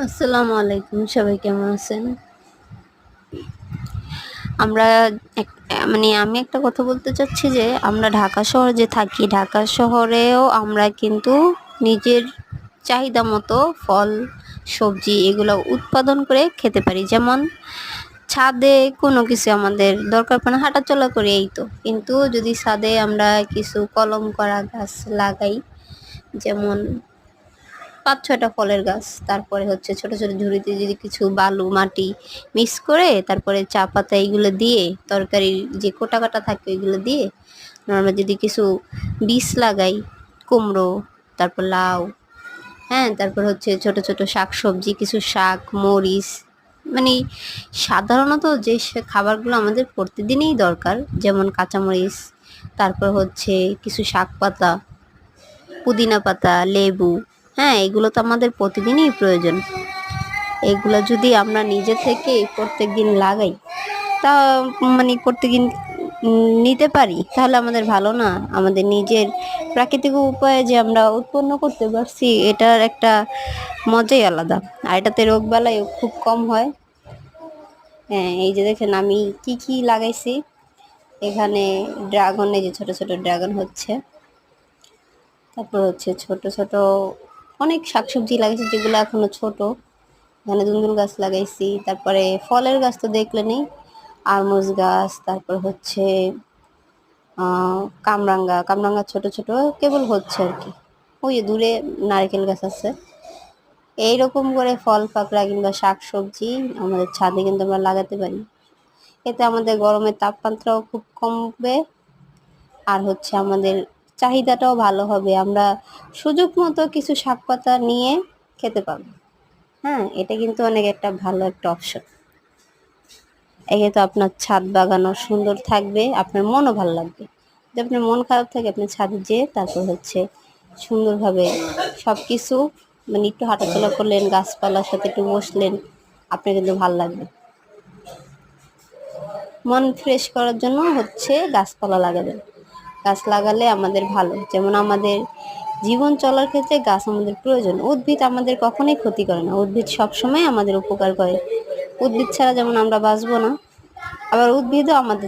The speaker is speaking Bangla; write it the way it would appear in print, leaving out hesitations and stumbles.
আসসালামু আলাইকুম, সবাই কেমন আছেন? আমরা আমি একটা কথা বলতে চাচ্ছি যে আমরা ঢাকা শহরে যে থাকি, ঢাকা শহরেও আমরা কিন্তু নিজের চাহিদা মতো ফল, সবজি এগুলো উৎপাদন করে খেতে পারি। যেমন ছাদে কোনো কিছু আমাদের দরকার পড়ে না, হাঁটাচলা করি এই তো। কিন্তু যদি ছাদে আমরা কিছু কলম করা গাছ লাগাই, যেমন ৫-৬টা ফলের গাছ, তারপরে হচ্ছে ছোট ছোট ঝুড়িতে যদি কিছু বালু মাটি মিক্স করে তারপরে চা পাতা এইগুলো দিয়ে তরকারির যে কোটা কাটা থাকে ওইগুলো দিয়ে আমরা যদি কিছু বীজ লাগাই, কুমড়ো, তারপর লাউ, হ্যাঁ, তারপর হচ্ছে ছোট ছোট শাক সবজি, কিছু শাক, মরিচ, মানে সাধারণত যে খাবারগুলো আমাদের প্রতিদিনই দরকার, যেমন কাঁচামরিচ, তারপর হচ্ছে কিছু শাক পাতা, পুদিনা পাতা, লেবু, হ্যাঁ, এগুলো তো আমাদের প্রতিদিনই প্রয়োজন। এগুলো যদি আমরা নিজে থেকে প্রত্যেকদিন লাগাই, তা প্রত্যেকদিন নিতে পারি, তাহলে আমাদের ভালো না? আমাদের নিজের প্রাকৃতিক উপায়ে যে আমরা উৎপন্ন করতে পারছি, এটার একটা মজাই আলাদা। আর এটাতে রোগবালাইও খুব কম হয়। হ্যাঁ, এই যে দেখেন আমি কি কি লাগাইছি এখানে। ড্রাগন, এই যে ছোট ছোট ড্রাগন হচ্ছে, তারপর হচ্ছে ছোট ছোট অনেক শাকসবজি লাগাইছি যেগুলো এখনো ছোট। এখানে দুন্দুল গাছ লাগাইছি, তারপরে ফলের গাছ তো দেখলেনই, আরমুজ গাছ, তারপর হচ্ছে কামরাঙ্গা কামরাঙ্গা ছোট ছোট কেবল হচ্ছে আর কি। ওই যে দূরে নারকেল গাছ আছে। এইরকম করে ফল পাকড়া কিংবা শাক সবজি আমাদের ছাদে কিন্তু আমরা লাগাতে পারি। এতে আমাদের গরমের তাপমাত্রাও খুব কমবে, আর হচ্ছে আমাদের চাহিদাটাও ভালো হবে। আমরা সুযোগ মতো কিছু শাক পাতা নিয়ে খেতে পারবো। হ্যাঁ, এটা কিন্তু অনেক একটা ভালো একটা অপশন। একে তো আপনার ছাদ বাগানও সুন্দর থাকবে, আপনার মনও ভালো লাগবে। যদি আপনার মন খারাপ থাকে, আপনি ছাদে যেয়ে তারপর হচ্ছে সুন্দরভাবে সব কিছু একটু হাঁটাচলা করলেন, গাছপালার সাথে একটু বসলেন, আপনার কিন্তু ভালো লাগবে। মন ফ্রেশ করার জন্য হচ্ছে গাছপালা লাগাবেন। গাছ লাগালে আমাদের ভালো, যেমন আমাদের জীবন চলার ক্ষেত্রে গাছ আমাদের প্রয়োজন। উদ্ভিদ আমাদের কখনোই ক্ষতি করে না, উদ্ভিদ সবসময় আমাদের উপকার করে। উদ্ভিদ ছাড়া যেমন আমরা বাঁচবো না, আবার উদ্ভিদও আমাদের